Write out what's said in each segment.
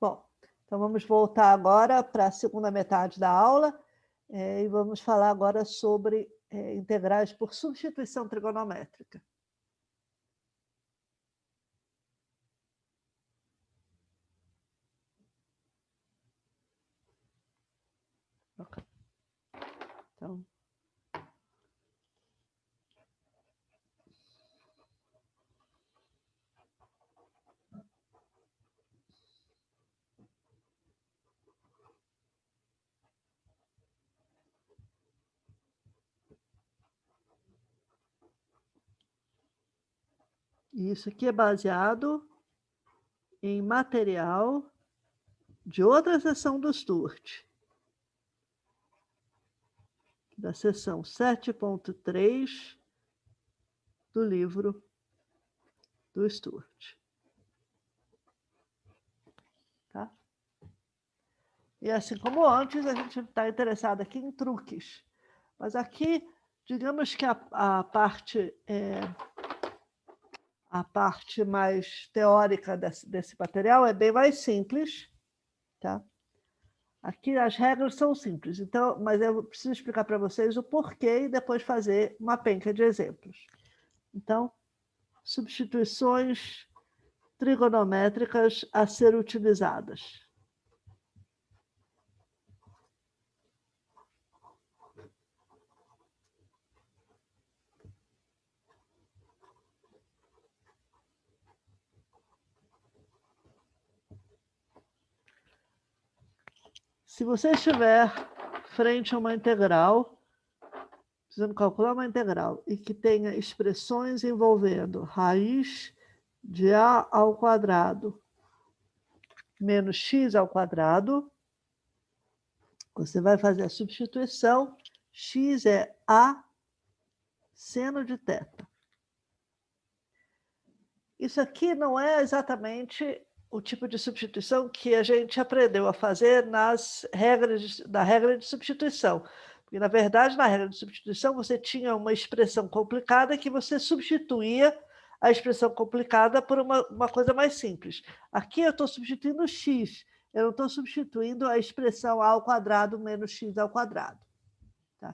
Bom, então vamos voltar agora para a segunda metade da aula e vamos falar agora sobre integrais por substituição trigonométrica. Okay. Então, isso aqui é baseado em material de outra seção do STURT, da seção 7.3 do livro do STURT. Tá? E assim como antes, a gente está interessado aqui em truques. Mas aqui, digamos que a parte mais teórica desse material é bem mais simples. Tá? Aqui as regras são simples, então, mas eu preciso explicar para vocês o porquê e depois fazer uma penca de exemplos. Então, substituições trigonométricas a ser utilizadas. Se você estiver frente a uma integral, precisando calcular uma integral, e que tenha expressões envolvendo raiz de a ao quadrado menos x ao quadrado, você vai fazer a substituição, x é a seno de θ. Isso aqui não é exatamente o tipo de substituição que a gente aprendeu a fazer na regra de substituição. Porque, na verdade, na regra de substituição, você tinha uma expressão complicada que você substituía a expressão complicada por uma coisa mais simples. Aqui eu estou substituindo x, eu não estou substituindo a expressão a ao quadrado menos x ao quadrado. Tá?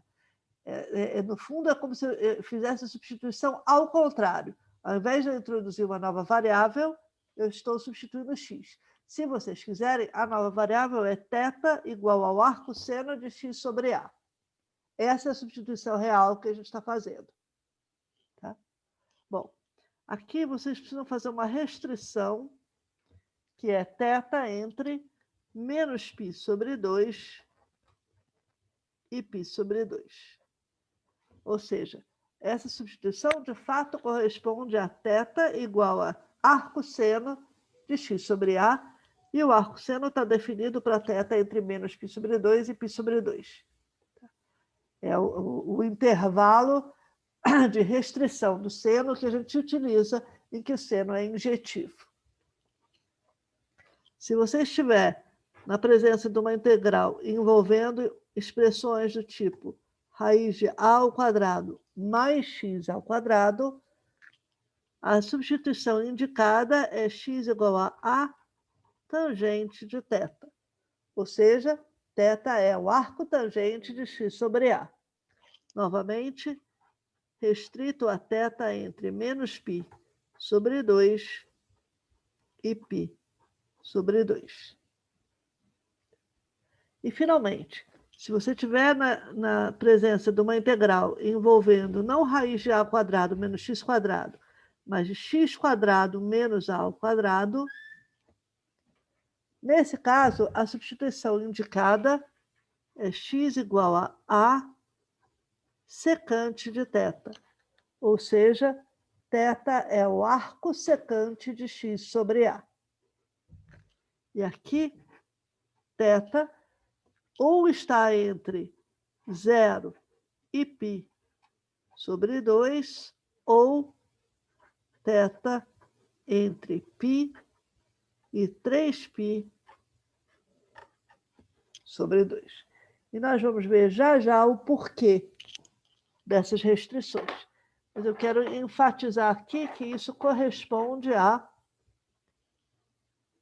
No fundo, é como se eu fizesse a substituição ao contrário. Ao invés de eu introduzir uma nova variável, eu estou substituindo x. Se vocês quiserem, a nova variável é θ igual ao arco seno de x sobre a. Essa é a substituição real que a gente está fazendo. Tá? Bom, aqui vocês precisam fazer uma restrição, que é θ entre menos π sobre 2 e π sobre 2. Ou seja, essa substituição, de fato, corresponde a θ igual a arco seno de x sobre a, e o arco seno está definido para θ entre menos π sobre 2 e π sobre 2. É o intervalo de restrição do seno que a gente utiliza em que o seno é injetivo. Se você estiver na presença de uma integral envolvendo expressões do tipo raiz de a ao quadrado mais x ao quadrado, a substituição indicada é x igual a tangente de θ. Ou seja, θ é o arco tangente de x sobre a. Novamente, restrito a θ entre menos π sobre 2 e π sobre 2. E, finalmente, se você estiver na presença de uma integral envolvendo não raiz de a ao quadrado menos x quadrado, mas de x quadrado menos a ao quadrado, nesse caso, a substituição indicada é x igual a secante de θ. Ou seja, θ é o arco secante de x sobre a. E aqui, θ ou está entre 0 e π sobre 2, ou θ entre π e 3π sobre 2. E nós vamos ver já já o porquê dessas restrições. Mas eu quero enfatizar aqui que isso corresponde a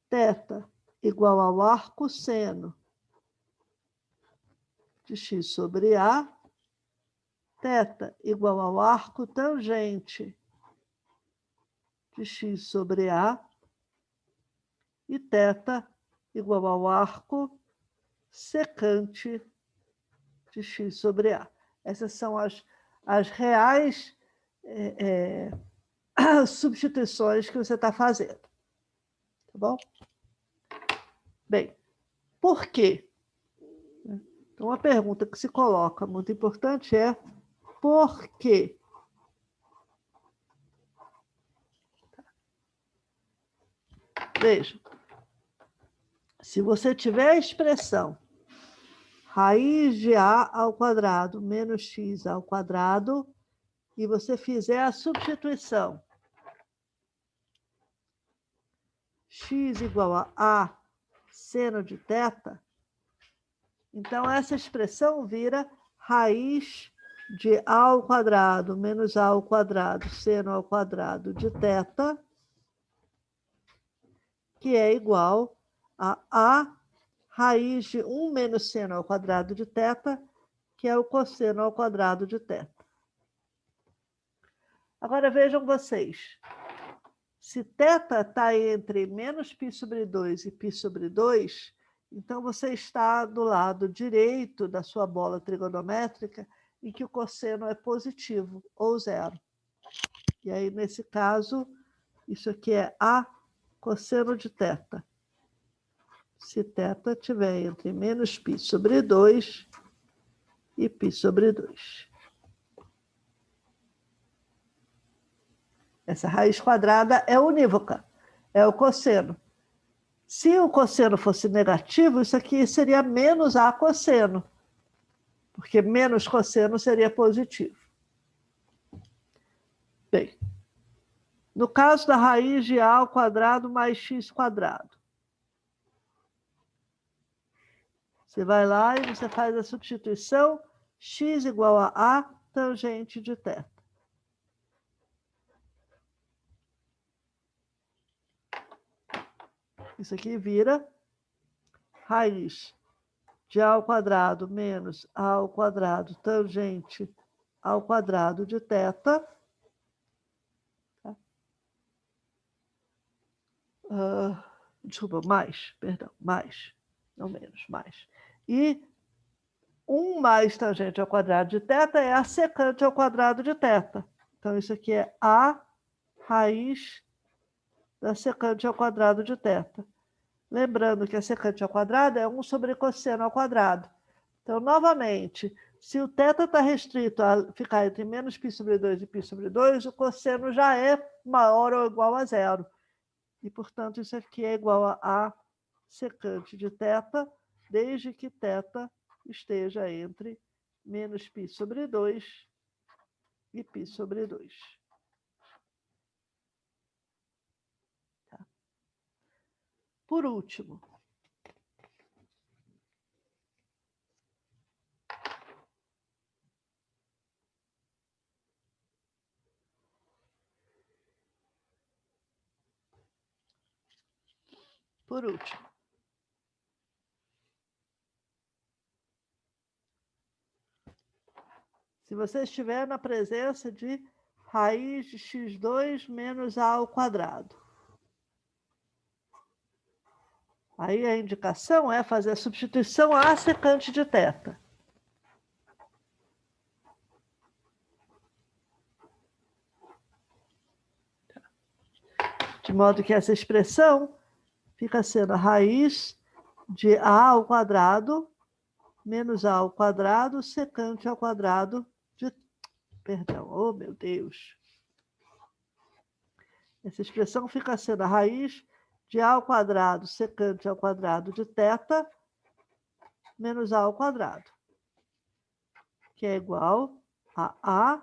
θ igual ao arco seno de x sobre A, θ igual ao arco tangente de x sobre A, e θ igual ao arco secante de x sobre A. Essas são as reais substituições que você está fazendo. Tá bom? Bem, por quê? Então, uma pergunta que se coloca muito importante é por quê? Veja, se você tiver a expressão raiz de A ao quadrado menos x ao quadrado, e você fizer a substituição x igual a seno de θ, então essa expressão vira raiz de A ao quadrado menos A ao quadrado seno ao quadrado de θ, que é igual a raiz de 1 menos seno ao quadrado de θ, que é o cosseno ao quadrado de θ. Agora vejam vocês, se θ está entre menos π sobre 2 e π sobre 2, então você está do lado direito da sua bola trigonométrica em que o cosseno é positivo, ou zero. E aí, nesse caso, isso aqui é A cosseno de θ. Se θ estiver entre menos π sobre 2 e π sobre 2. Essa raiz quadrada é unívoca, é o cosseno. Se o cosseno fosse negativo, isso aqui seria menos A cosseno, porque menos cosseno seria positivo. Bem, no caso da raiz de A ao quadrado mais x quadrado, você vai lá e você faz a substituição x igual a A tangente de θ. Isso aqui vira raiz de A ao quadrado menos A ao quadrado tangente ao quadrado de θ. Desculpa, mais, não menos, mais. E 1 mais tangente ao quadrado de θ é a secante ao quadrado de θ. Então, isso aqui é A raiz da secante ao quadrado de θ. Lembrando que a secante ao quadrado é 1 sobre cosseno ao quadrado. Então, novamente, se o θ está restrito a ficar entre menos π sobre 2 e π sobre 2, o cosseno já é maior ou igual a zero. E, portanto, isso aqui é igual a secante de θ, desde que θ esteja entre menos π sobre 2 e π sobre 2. Tá? Por último, se você estiver na presença de raiz de x2 menos A ao quadrado, aí a indicação é fazer a substituição à secante de θ. De modo que essa expressão fica sendo a raiz de A ao quadrado menos A ao quadrado secante ao quadrado de... Perdão, oh meu Deus. Essa expressão fica sendo a raiz de A ao quadrado secante ao quadrado de θ menos A ao quadrado, que é igual a A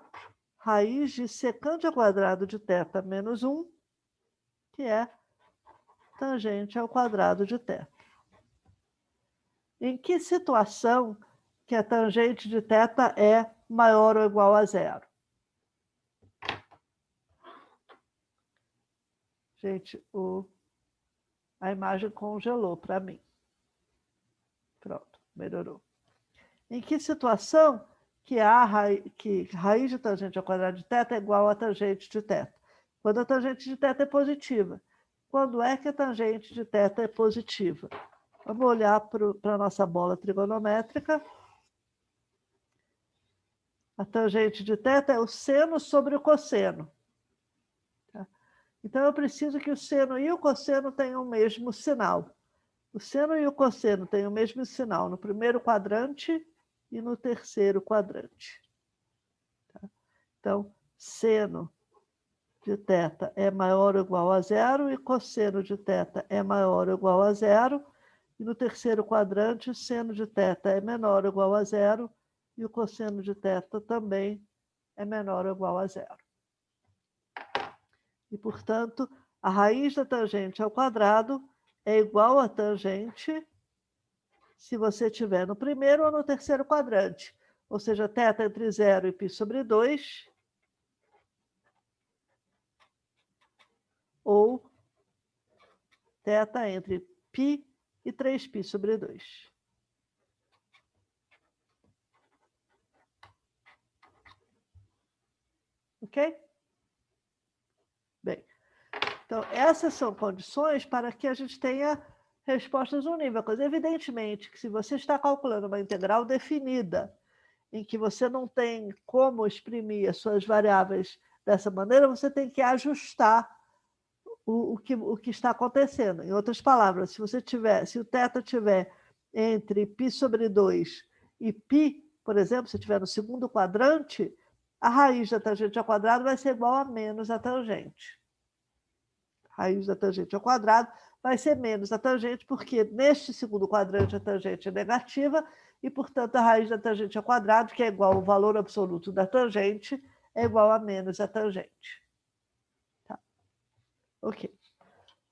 raiz de secante ao quadrado de θ menos 1, que é tangente ao quadrado de θ. Em que situação que a tangente de θ é maior ou igual a zero? Gente, A imagem congelou para mim. Pronto, melhorou. Em que situação que raiz de tangente ao quadrado de θ é igual a tangente de θ? Quando a tangente de θ é positiva. Quando é que a tangente de θ é positiva? Vamos olhar para a nossa bola trigonométrica. A tangente de θ é o seno sobre o cosseno. Tá? Então, eu preciso que o seno e o cosseno tenham o mesmo sinal. O seno e o cosseno têm o mesmo sinal no primeiro quadrante e no terceiro quadrante. Tá? Então, seno de θ é maior ou igual a zero e cosseno de θ é maior ou igual a zero. E no terceiro quadrante, o seno de θ é menor ou igual a zero e o cosseno de θ também é menor ou igual a zero. E, portanto, a raiz da tangente ao quadrado é igual a tangente se você estiver no primeiro ou no terceiro quadrante. Ou seja, θ entre 0 e π sobre 2. Ou θ entre π e 3π sobre 2. Ok? Bem, então essas são condições para que a gente tenha respostas unívocas. Evidentemente que se você está calculando uma integral definida, em que você não tem como exprimir as suas variáveis dessa maneira, você tem que ajustar o que está acontecendo. Em outras palavras, se o θ estiver entre π sobre 2 e π, por exemplo, se estiver no segundo quadrante, a raiz da tangente ao quadrado vai ser igual a menos a tangente. A raiz da tangente ao quadrado vai ser menos a tangente, porque neste segundo quadrante a tangente é negativa, e, portanto, a raiz da tangente ao quadrado, que é igual ao valor absoluto da tangente, é igual a menos a tangente. Tá? Ok.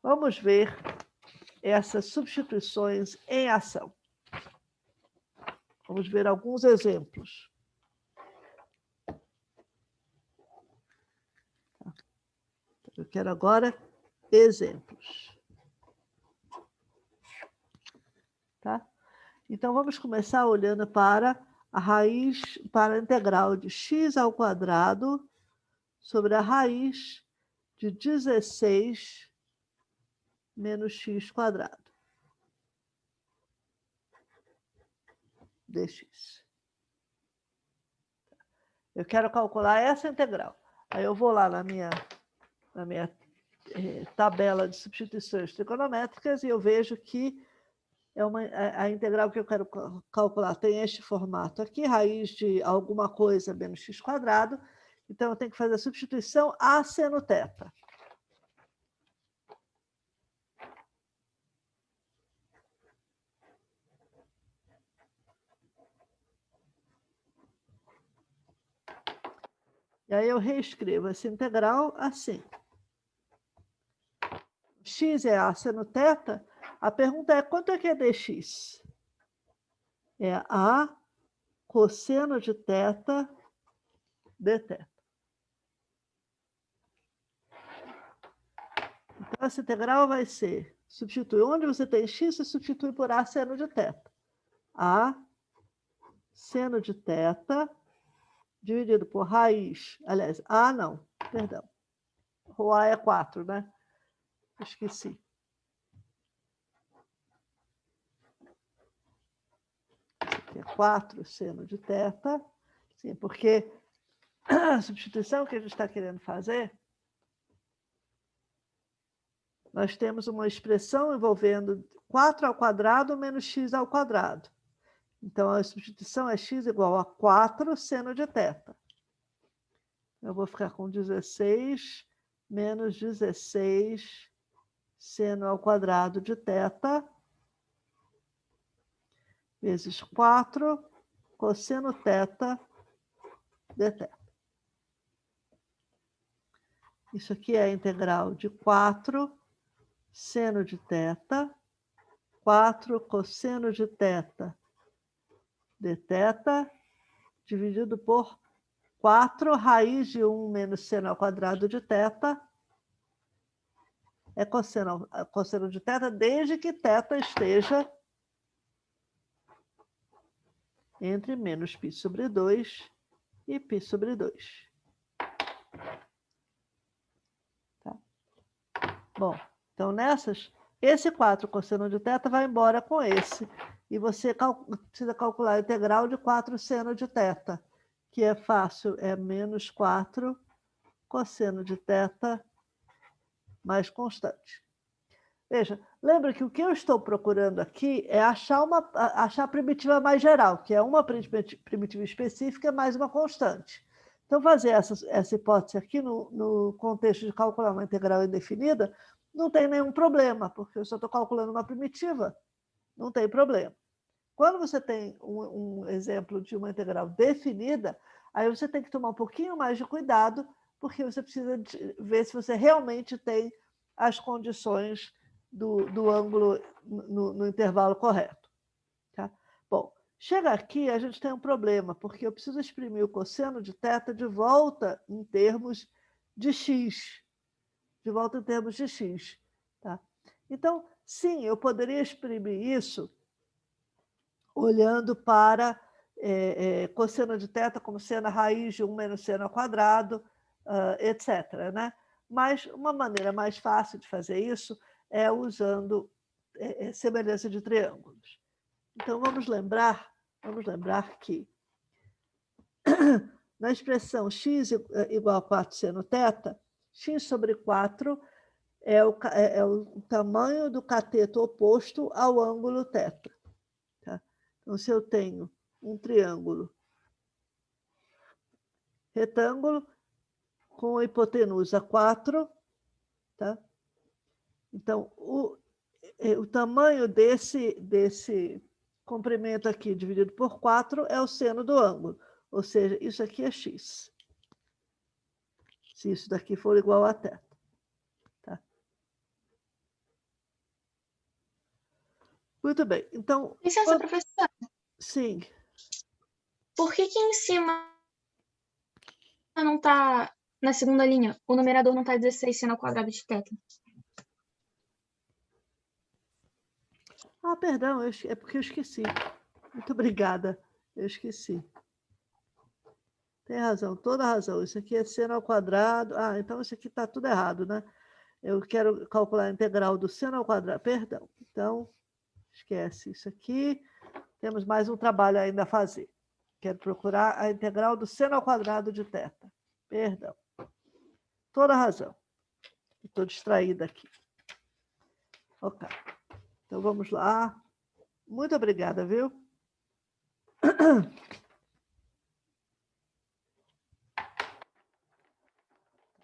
Vamos ver essas substituições em ação. Vamos ver alguns exemplos. Eu quero agora exemplos. Tá? Então, vamos começar olhando para a integral de x ao quadrado sobre a raiz de 16 menos x quadrado dx. Eu quero calcular essa integral. Aí eu vou lá na minha tabela de substituições trigonométricas e eu vejo que a integral que eu quero calcular tem este formato aqui, raiz de alguma coisa menos x quadrado. Então, eu tenho que fazer a substituição a seno θ. E aí eu reescrevo essa integral assim. X é a seno θ. A pergunta é, quanto é que é dx? É a cosseno de θ dθ. Então, essa integral vai ser, substitui onde você tem x, você substitui por a seno de θ. A seno de θ dividido por raiz, aliás, A não, perdão. O A é 4, né? Esqueci. Isso aqui é 4 seno de θ. Sim, porque a substituição que a gente está querendo fazer, nós temos uma expressão envolvendo 4 ao quadrado menos x ao quadrado. Então, a substituição é x igual a 4 seno de θ. Eu vou ficar com 16 menos 16 seno ao quadrado de θ vezes 4 cosseno θ dθ. Isso aqui é a integral de 4 seno de θ, 4 cosseno de θ dθ, dividido por 4 raiz de 1 menos seno ao quadrado de θ, é cosseno de θ, desde que θ esteja entre menos π sobre 2 e π sobre 2. Tá? Bom, então nessas, esse 4 cosseno de θ vai embora com esse. E você precisa calcular a integral de 4 seno de θ, que é fácil, é menos 4 cosseno de θ mais constante. Veja, lembra que o que eu estou procurando aqui é achar a primitiva mais geral, que é uma primitiva específica mais uma constante. Então, fazer essa hipótese aqui no contexto de calcular uma integral indefinida não tem nenhum problema, porque eu só estou calculando uma primitiva, não tem problema. Quando você tem um exemplo de uma integral definida, aí você tem que tomar um pouquinho mais de cuidado, porque você precisa ver se você realmente tem as condições do ângulo no intervalo correto. Tá? Bom, chega aqui, a gente tem um problema, porque eu preciso exprimir o cosseno de θ de volta em termos de x. De volta em termos de x. Tá? Então, sim, eu poderia exprimir isso olhando para cosseno de θ como seno a raiz de 1 menos seno ao quadrado, etc. Né? Mas uma maneira mais fácil de fazer isso é usando semelhança de triângulos. Então, vamos lembrar que na expressão x igual a 4 seno θ, x sobre 4 é o tamanho do cateto oposto ao ângulo θ. Tá? Então, se eu tenho um triângulo retângulo com a hipotenusa 4, tá? Então, o tamanho desse comprimento aqui dividido por 4 é o seno do ângulo, ou seja, isso aqui é x. Se isso daqui for igual a θ. Tá? Muito bem, então... Licença, professora. Sim. Por que em cima não está, na segunda linha, o numerador não está 16 seno ao quadrado de θ? Ah, perdão, é porque eu esqueci. Muito obrigada, eu esqueci. Tem razão, toda razão. Isso aqui é seno ao quadrado. Ah, então isso aqui está tudo errado, né? Eu quero calcular a integral do seno ao quadrado. Perdão. Então, esquece isso aqui. Temos mais um trabalho ainda a fazer. Quero procurar a integral do seno ao quadrado de θ. Perdão. Toda razão. Estou distraída aqui. Ok. Então, vamos lá. Muito obrigada, viu?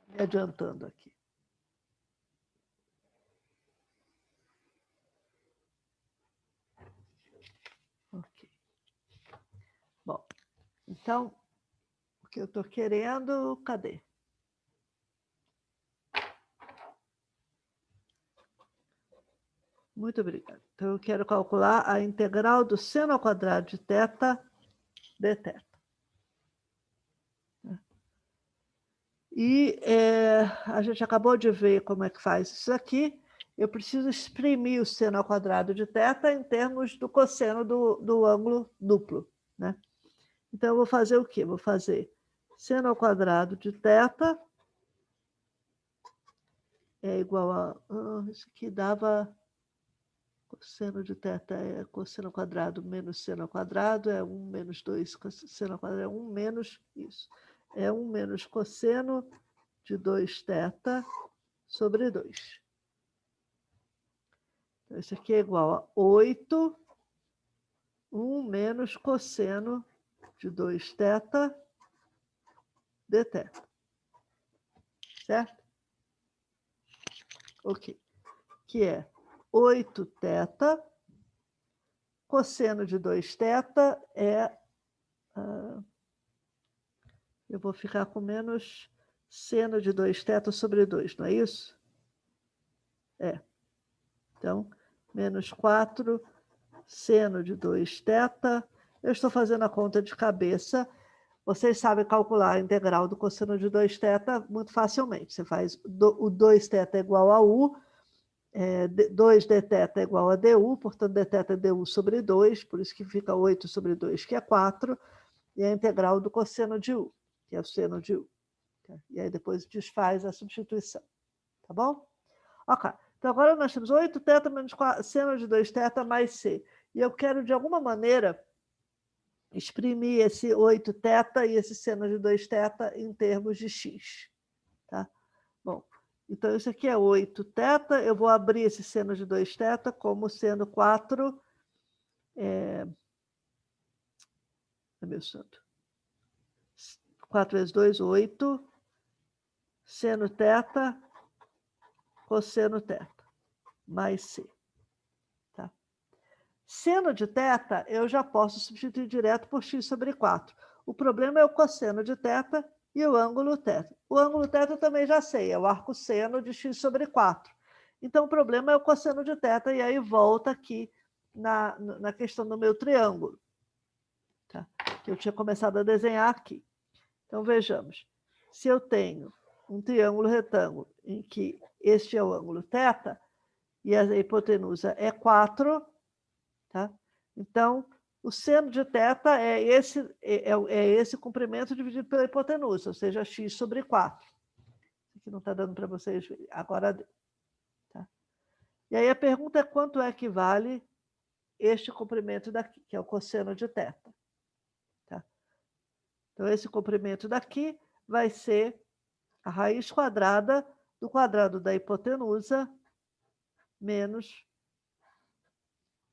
Me adiantando aqui. Ok. Bom, então, o que eu estou querendo, cadê? Muito obrigada. Então, eu quero calcular a integral do seno ao quadrado de θ dθ. E a gente acabou de ver como é que faz isso aqui. Eu preciso exprimir o seno ao quadrado de θ em termos do cosseno do ângulo duplo. Né? Então, eu vou fazer o quê? Vou fazer seno ao quadrado de θ é igual a... isso aqui dava... Cosseno de θ é cosseno ao quadrado menos seno ao quadrado, é 1 menos 2 cosseno ao quadrado, é 1 menos isso. É 1 menos cosseno de 2θ sobre 2. Então, isso aqui é igual a 8, 1 menos cosseno de 2θ dθ. Certo? Ok. Que é 8θ, cosseno de 2θ é... eu vou ficar com menos seno de 2θ sobre 2, não é isso? É. Então, menos 4 seno de 2θ. Eu estou fazendo a conta de cabeça. Vocês sabem calcular a integral do cosseno de 2θ muito facilmente. Você faz o 2θ igual a u, 2dθ é igual a du, portanto, dθ é du sobre 2, por isso que fica 8 sobre 2, que é 4, e a integral do cosseno de u, que é o seno de u. E aí depois desfaz a substituição, tá bom? Ok, então agora nós temos 8θ menos seno de 2θ mais c. E eu quero, de alguma maneira, exprimir esse 8θ e esse seno de 2θ em termos de x. Tá? Bom, então isso aqui é 8θ, eu vou abrir esse seno de 2θ como sendo 4... meu santo. 4 vezes 2, 8. Seno θ, cosseno θ, mais c. Tá? Seno de θ, eu já posso substituir direto por x sobre 4. O problema é o cosseno de θ e o ângulo θ. O ângulo θ eu também já sei, é o arco seno de x sobre 4. Então, o problema é o cosseno de θ, e aí volta aqui na questão do meu triângulo. Tá? Que eu tinha começado a desenhar aqui. Então, vejamos. Se eu tenho um triângulo retângulo em que este é o ângulo θ e a hipotenusa é 4, tá? Então, o seno de θ é esse comprimento dividido pela hipotenusa, ou seja, x sobre 4. Isso aqui não está dando para vocês verem. Agora deu. Tá? E aí a pergunta é quanto é que vale este comprimento daqui, que é o cosseno de θ. Tá? Então, esse comprimento daqui vai ser a raiz quadrada do quadrado da hipotenusa menos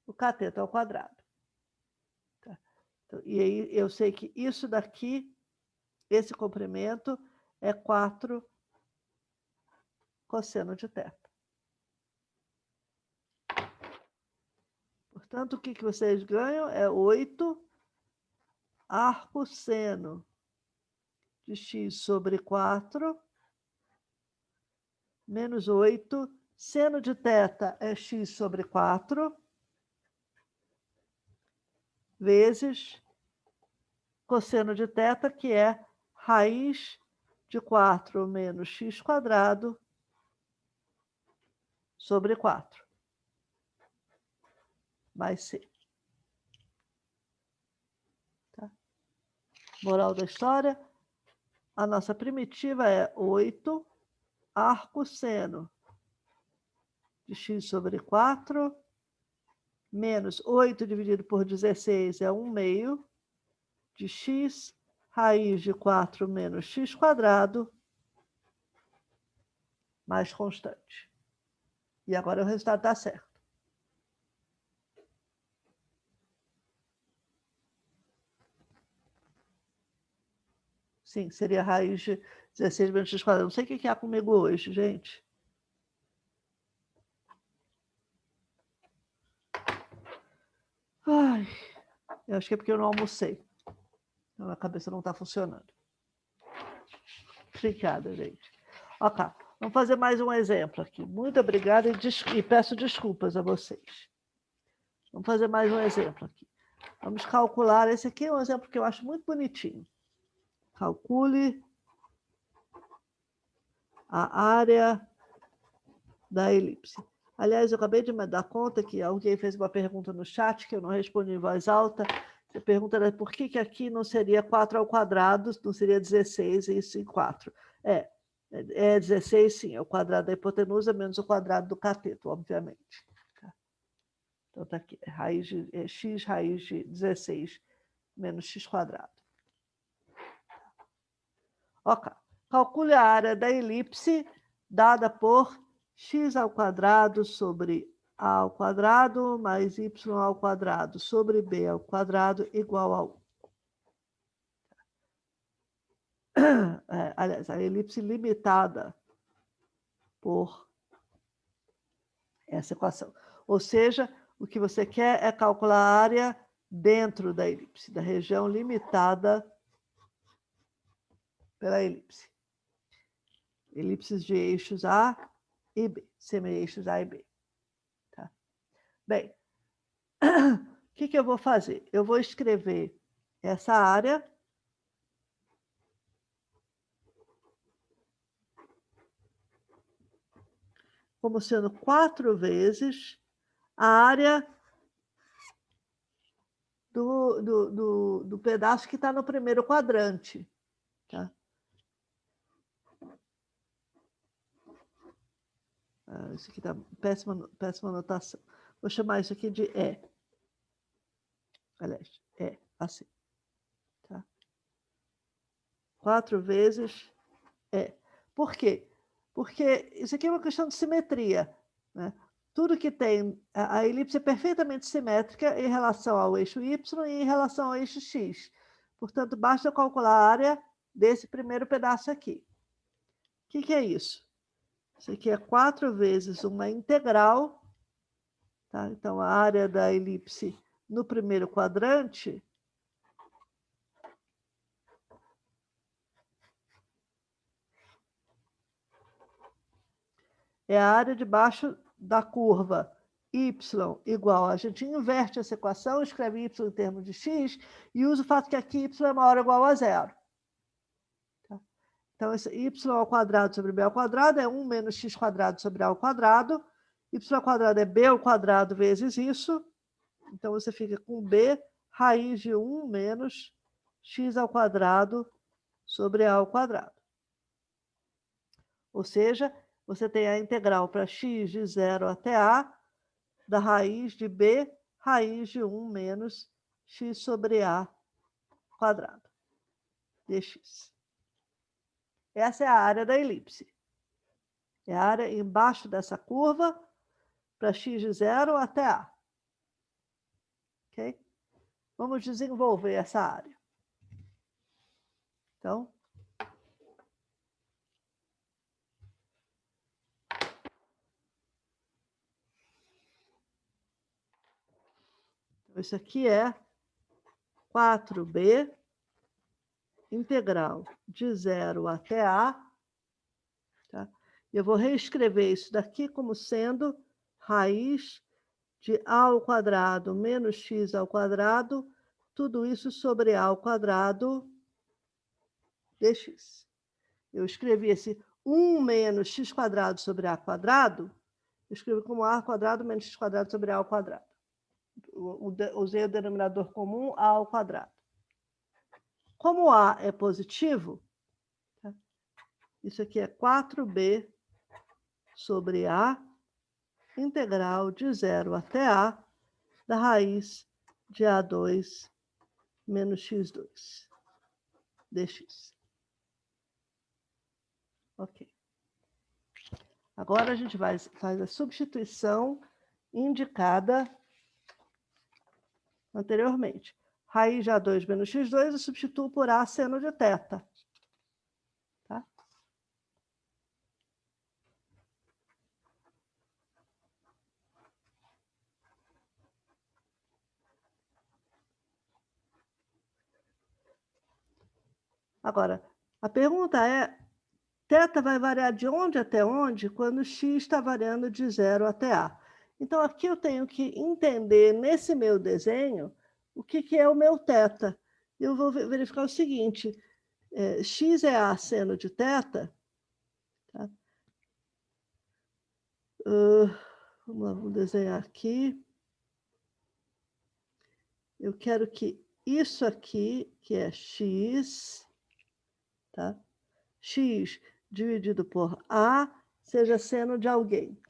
o cateto ao quadrado. Tá? Então, e aí eu sei que isso daqui, esse comprimento, é 4 cosseno de θ. Portanto, o que vocês ganham é 8 arco seno de x sobre 4 menos 8 seno de θ é x sobre 4 vezes cosseno de θ, que é raiz de 4 menos x quadrado sobre 4, mais c. Tá? Moral da história, a nossa primitiva é 8 arco seno de x sobre 4 menos 8 dividido por 16 é 1/2 de x raiz de 4 menos x quadrado mais constante. E agora o resultado está certo. Sim, seria raiz de 16 menos x quadrado. Não sei o que há comigo hoje, gente. Ai, eu acho que é porque eu não almocei. Então, a cabeça não está funcionando. Obrigada, gente. Ok, vamos fazer mais um exemplo aqui. Muito obrigada e peço desculpas a vocês. Vamos fazer mais um exemplo aqui. Vamos calcular. Esse aqui é um exemplo que eu acho muito bonitinho. Calcule a área da elipse. Aliás, eu acabei de me dar conta que alguém fez uma pergunta no chat que eu não respondi em voz alta. A pergunta era por que aqui não seria 4 ao quadrado, não seria 16, isso em 4. É 16, sim, é o quadrado da hipotenusa menos o quadrado do cateto, obviamente. Tá? Então, está aqui, x raiz de 16 menos x quadrado. Ok, calcule a área da elipse dada por x ao quadrado sobre a ao quadrado mais y ao quadrado sobre b ao quadrado igual a 1. Aliás, a elipse limitada por essa equação. Ou seja, o que você quer é calcular a área dentro da elipse, da região limitada pela elipse. Elipses de eixos A e B, semi-eixos A e B. Tá? Bem, o que eu vou fazer? Eu vou escrever essa área como sendo 4 vezes a área do pedaço que está no primeiro quadrante. Tá? Isso aqui está péssima anotação. Vou chamar isso aqui de E. Aliás, assim. Tá? 4 vezes E. Por quê? Porque isso aqui é uma questão de simetria. Né? Tudo que tem... A elipse é perfeitamente simétrica em relação ao eixo Y e em relação ao eixo X. Portanto, basta calcular a área desse primeiro pedaço aqui. O que é isso? Isso aqui é 4 vezes uma integral. Tá? Então, a área da elipse no primeiro quadrante é a área debaixo da curva y igual. A gente inverte essa equação, escreve y em termos de x e usa o fato que aqui y é maior ou igual a zero. Tá? Então, esse y ao quadrado sobre b ao quadrado é 1 menos x quadrado sobre a ao quadrado. Y ao quadrado é b ao quadrado vezes isso. Então, você fica com b raiz de 1 menos x ao quadrado sobre a ao quadrado. Ou seja, você tem a integral para x de 0 até a da raiz de b raiz de 1 menos x sobre a quadrado dx. Essa é a área da elipse. É a área embaixo dessa curva para x de 0 até a. Ok? Vamos desenvolver essa área. Então, isso aqui é 4b integral de 0 até a. Tá? Eu vou reescrever isso daqui como sendo raiz de a ao quadrado menos x ao quadrado, tudo isso sobre a ao quadrado dx. Eu escrevi esse 1 menos x quadrado sobre a quadrado, eu escrevo como a quadrado menos x quadrado sobre a ao quadrado. Usei o denominador comum a ao quadrado. Como a é positivo, tá? Isso aqui é 4b sobre a integral de 0 até a da raiz de A2 menos x2 dx. Ok. Agora a gente faz a substituição indicada anteriormente. Raiz de A2 menos x2 eu substituo por A seno de θ. Tá? Agora, a pergunta é, θ vai variar de onde até onde quando x está variando de 0 até A? Então, aqui eu tenho que entender, nesse meu desenho, o que é o meu θ. Eu vou verificar o seguinte, x é A seno de θ. Tá? Vamos lá, vou desenhar aqui. Eu quero que isso aqui, que é x, tá? X dividido por A, seja seno de alguém.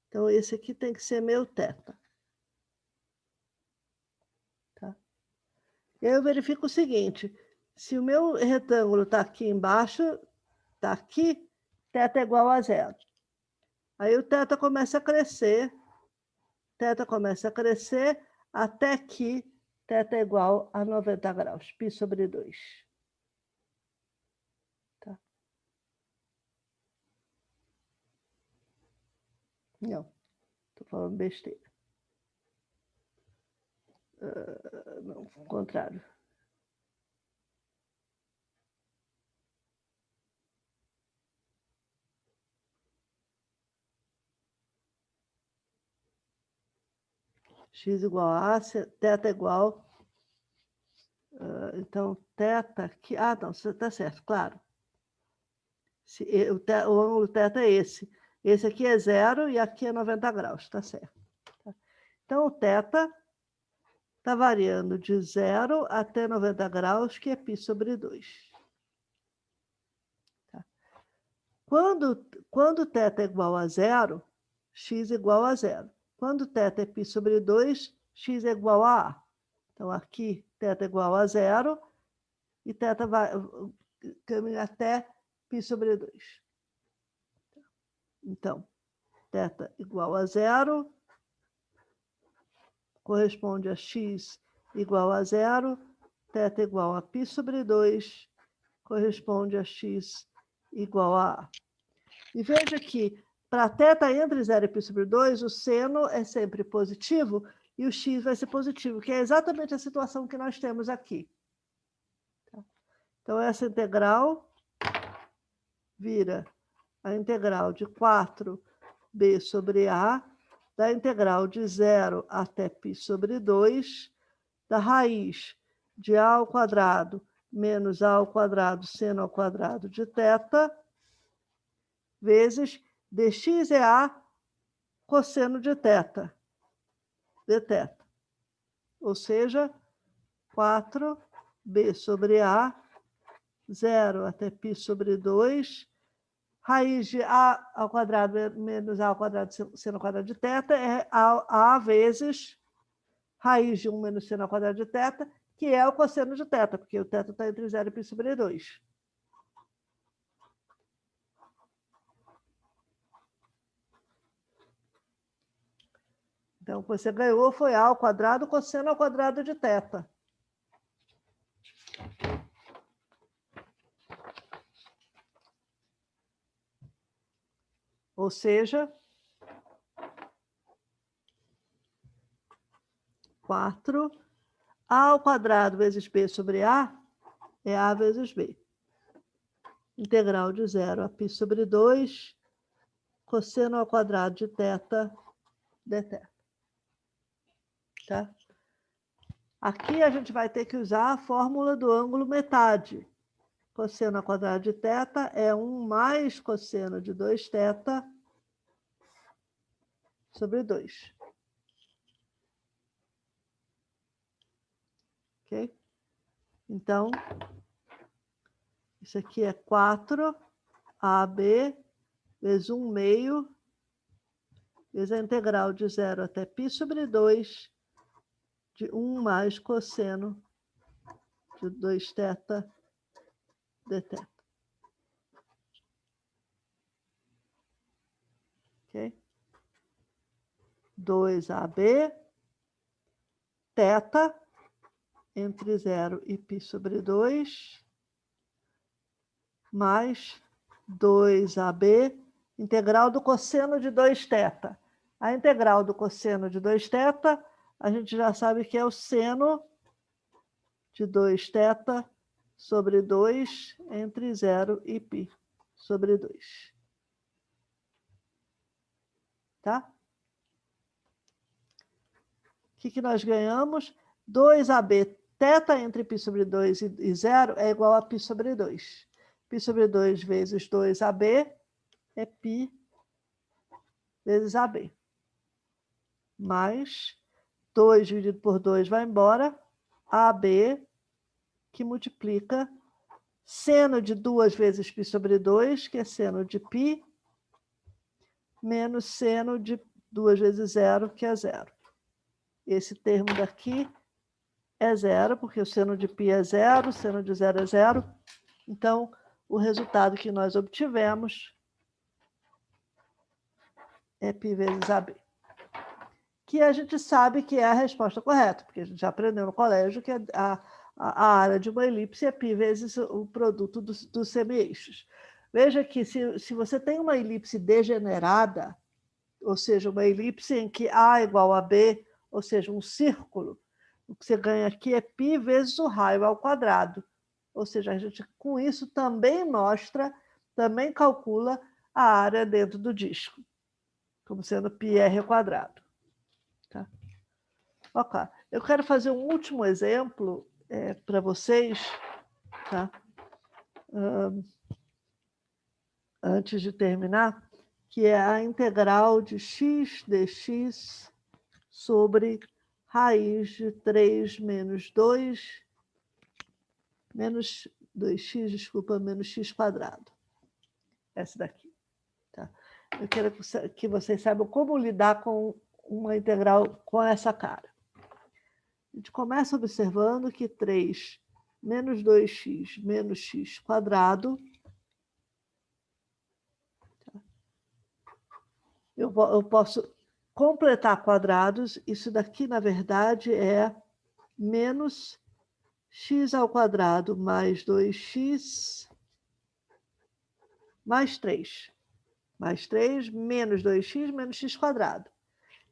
Então, esse aqui tem que ser meu θ. Tá? E aí eu verifico o seguinte, se o meu retângulo está aqui embaixo, está aqui, θ é igual a 0. Aí o θ começa a crescer, até que θ é igual a 90 graus, π sobre 2. Tá? Não, estou falando besteira. Não, ao contrário. X igual a θ igual... então, θ aqui... Ah, não, você está certo, claro. O ângulo θ é esse. Esse aqui é 0 e aqui é 90 graus, tá certo. Então, o θ está variando de 0 até 90 graus, que é π sobre 2. Tá? Quando θ é igual a 0, x igual a 0. Quando θ é π sobre 2, x é igual a A. Então, aqui, θ é igual a 0 e θ vai caminhar até π sobre 2. Então, θ igual a 0 corresponde a x igual a 0, θ igual a π sobre 2 corresponde a x igual a A. E veja que para θ entre 0 e π sobre 2, o seno é sempre positivo e o x vai ser positivo, que é exatamente a situação que nós temos aqui. Então, essa integral vira a integral de 4b sobre A, da integral de 0 até π sobre 2, da raiz de A ao quadrado menos A ao quadrado seno ao quadrado de θ, vezes dx é A cosseno de θ, dθ. Ou seja, 4b sobre A, 0 até π sobre 2, raiz de A ao quadrado menos A ao quadrado seno ao quadrado de θ é A vezes raiz de 1 menos seno ao quadrado de θ, que é o cosseno de θ, porque o θ está entre 0 e π sobre 2. Então, o que você ganhou foi A ao quadrado cosseno ao quadrado de θ. Ou seja, 4 A ao quadrado vezes B sobre A é A vezes B. Integral de 0 a π sobre 2, cosseno ao quadrado de θ dθ. Tá? Aqui a gente vai ter que usar a fórmula do ângulo metade. Cosseno ao quadrado de θ é 1 mais cosseno de 2θ sobre 2. Ok? Então, isso aqui é 4AB vezes 1 meio, vezes a integral de 0 até π sobre 2 de 1 mais cosseno de 2θ dθ. Ok? 2AB, θ entre 0 e π sobre 2, mais 2AB, integral do cosseno de 2θ. A integral do cosseno de 2θ, a gente já sabe que é o seno de 2θ sobre 2 entre 0 e π sobre 2. Tá? O que nós ganhamos? 2AB, θ entre π sobre 2 e 0 é igual a π sobre 2. π sobre 2 vezes 2AB é π vezes AB. Mais 2 dividido por 2 vai embora. AB, que multiplica seno de 2 vezes π sobre 2, que é seno de π, menos seno de 2 vezes 0, que é 0. Esse termo daqui é 0, porque o seno de π é 0, o seno de 0 é 0. Então, o resultado que nós obtivemos é π vezes AB. Que a gente sabe que é a resposta correta, porque a gente já aprendeu no colégio que a área de uma elipse é π vezes o produto dos semi-eixos. Veja que se você tem uma elipse degenerada, ou seja, uma elipse em que A igual a B, ou seja, um círculo, o que você ganha aqui é π vezes o raio ao quadrado. Ou seja, a gente com isso também mostra, também calcula a área dentro do disco, como sendo πr ao quadrado. Tá? Ok. Eu quero fazer um último exemplo para vocês, tá? Antes de terminar, que é a integral de x dx sobre raiz de 3 menos 2, menos 2x, desculpa, menos x quadrado. Essa daqui. Tá? Eu quero que vocês saibam como lidar com uma integral com essa cara. A gente começa observando que 3 menos 2x menos x quadrado. Eu posso completar quadrados. Isso daqui, na verdade, é menos x ao quadrado mais 2x mais 3. Mais 3 menos 2x menos x quadrado.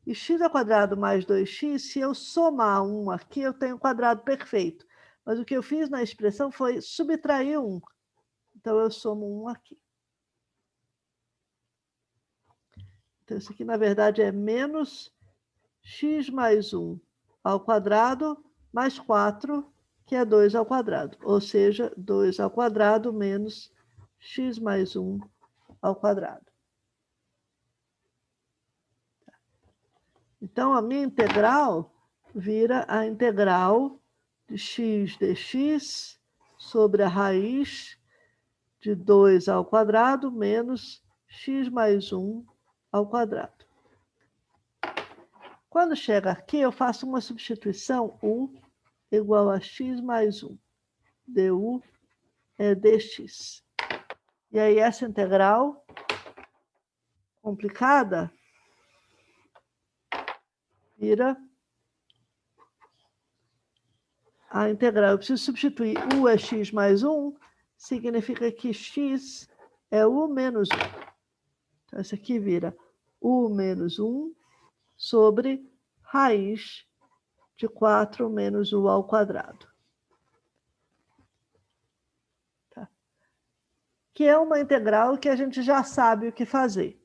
E x ao quadrado mais 2x, se eu somar 1 aqui, eu tenho um quadrado perfeito. Mas o que eu fiz na expressão foi subtrair 1. Então, eu somo 1 aqui. Então, isso aqui, na verdade, é menos x mais 1 ao quadrado mais 4, que é 2 ao quadrado. Ou seja, 2 ao quadrado menos x mais 1 ao quadrado. Então, a minha integral vira a integral de x dx sobre a raiz de 2 ao quadrado menos x mais 1 ao quadrado. Quando chega aqui, eu faço uma substituição, u igual a x mais 1. du é dx. E aí, essa integral complicada vira a integral. Eu preciso substituir u é x mais 1, significa que x é u menos 1. Então, isso aqui vira u menos 1 sobre raiz de 4 menos u ao quadrado. Tá? Que é uma integral que a gente já sabe o que fazer.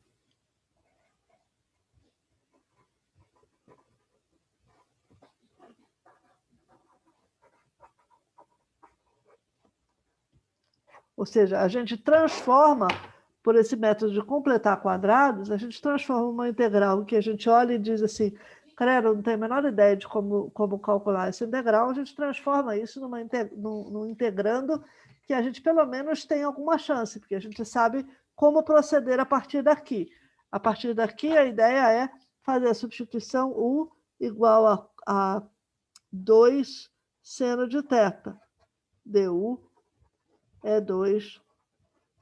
Ou seja, a gente transforma, por esse método de completar quadrados, a gente transforma uma integral que a gente olha e diz assim, credo, eu não tenho a menor ideia de como calcular essa integral, a gente transforma isso num integrando que a gente pelo menos tem alguma chance, porque a gente sabe como proceder a partir daqui. A partir daqui, a ideia é fazer a substituição u igual a 2 seno de θ. du é 2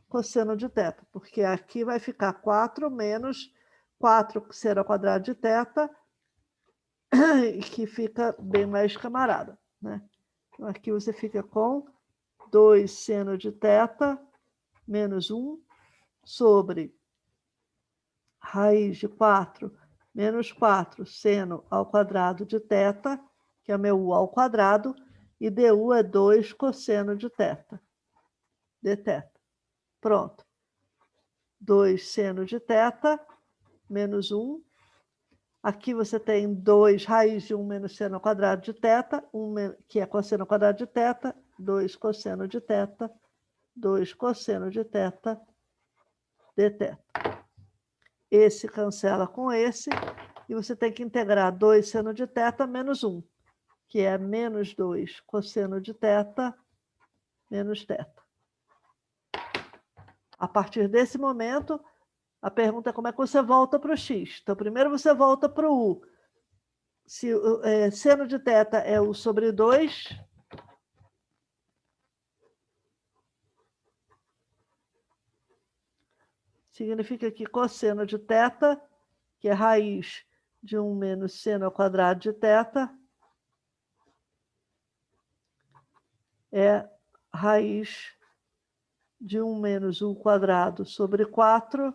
cosseno de θ, porque aqui vai ficar 4 menos 4 seno ao quadrado de θ, que fica bem mais camarada, né? Então, aqui você fica com 2 seno de θ menos 1 sobre raiz de 4 menos 4 seno ao quadrado de θ, que é meu u ao quadrado, e du é 2 cosseno de θ, dθ. Pronto. 2 seno de θ menos 1. Aqui você tem 2 raiz de 1 menos seno ao quadrado de θ, que é cosseno ao quadrado de θ, 2 cosseno de θ, 2 cosseno de θ, dθ. Esse cancela com esse, e você tem que integrar 2 seno de θ menos 1, que é menos 2 cosseno de θ menos θ. A partir desse momento, a pergunta é como é que você volta para o x. Então, primeiro você volta para o u. Se seno de θ é u sobre 2, significa que cosseno de θ, que é raiz de 1 menos seno ao quadrado de θ, é raiz de 1 menos u quadrado sobre 4,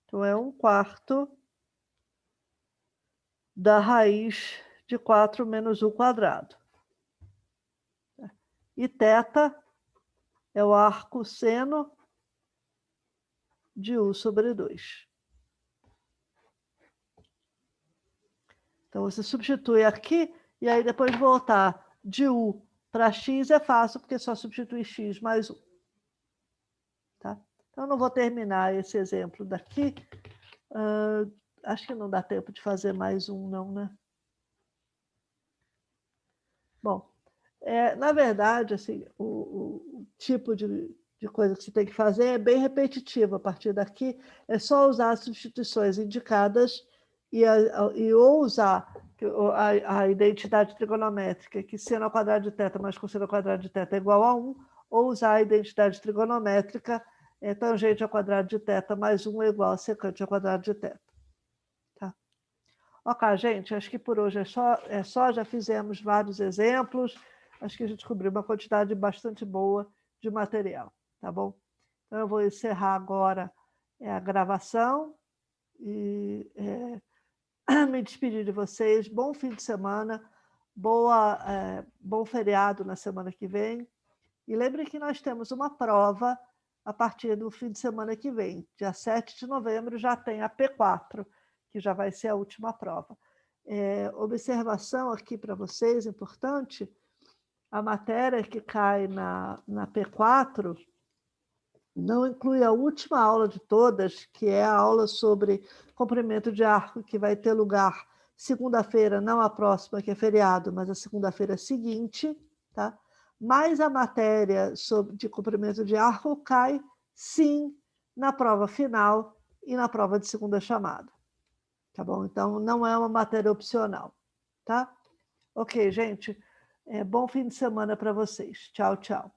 então é 1/4 da raiz de 4 menos u quadrado. E θ é o arco seno de u sobre 2. Então, você substitui aqui, e aí depois voltar de u para x é fácil, porque é só substituir x mais 1. Tá? Então, não vou terminar esse exemplo daqui. Acho que não dá tempo de fazer mais um, não, né? Bom, na verdade, assim, o tipo de coisa que você tem que fazer é bem repetitivo. A partir daqui, é só usar as substituições indicadas e ou usar a identidade trigonométrica, que seno ao quadrado de θ mais cosseno ao quadrado de θ é igual a 1, ou usar a identidade trigonométrica, tangente ao quadrado de θ mais 1 é igual a secante ao quadrado de θ. Tá? Ok, gente, acho que por hoje é só, já fizemos vários exemplos, acho que a gente cobriu uma quantidade bastante boa de material, tá bom? Então, eu vou encerrar agora a gravação e me despedir de vocês. Bom fim de semana, bom feriado na semana que vem. E lembrem que nós temos uma prova a partir do fim de semana que vem. Dia 7 de novembro já tem a P4, que já vai ser a última prova. Observação aqui para vocês, importante, a matéria que cai na P4 não inclui a última aula de todas, que é a aula sobre comprimento de arco, que vai ter lugar segunda-feira, não a próxima, que é feriado, mas a segunda-feira seguinte, tá? Mas a matéria de comprimento de arco cai, sim, na prova final e na prova de segunda chamada. Tá bom? Então, não é uma matéria opcional, tá? Ok, gente. Bom fim de semana para vocês. Tchau, tchau.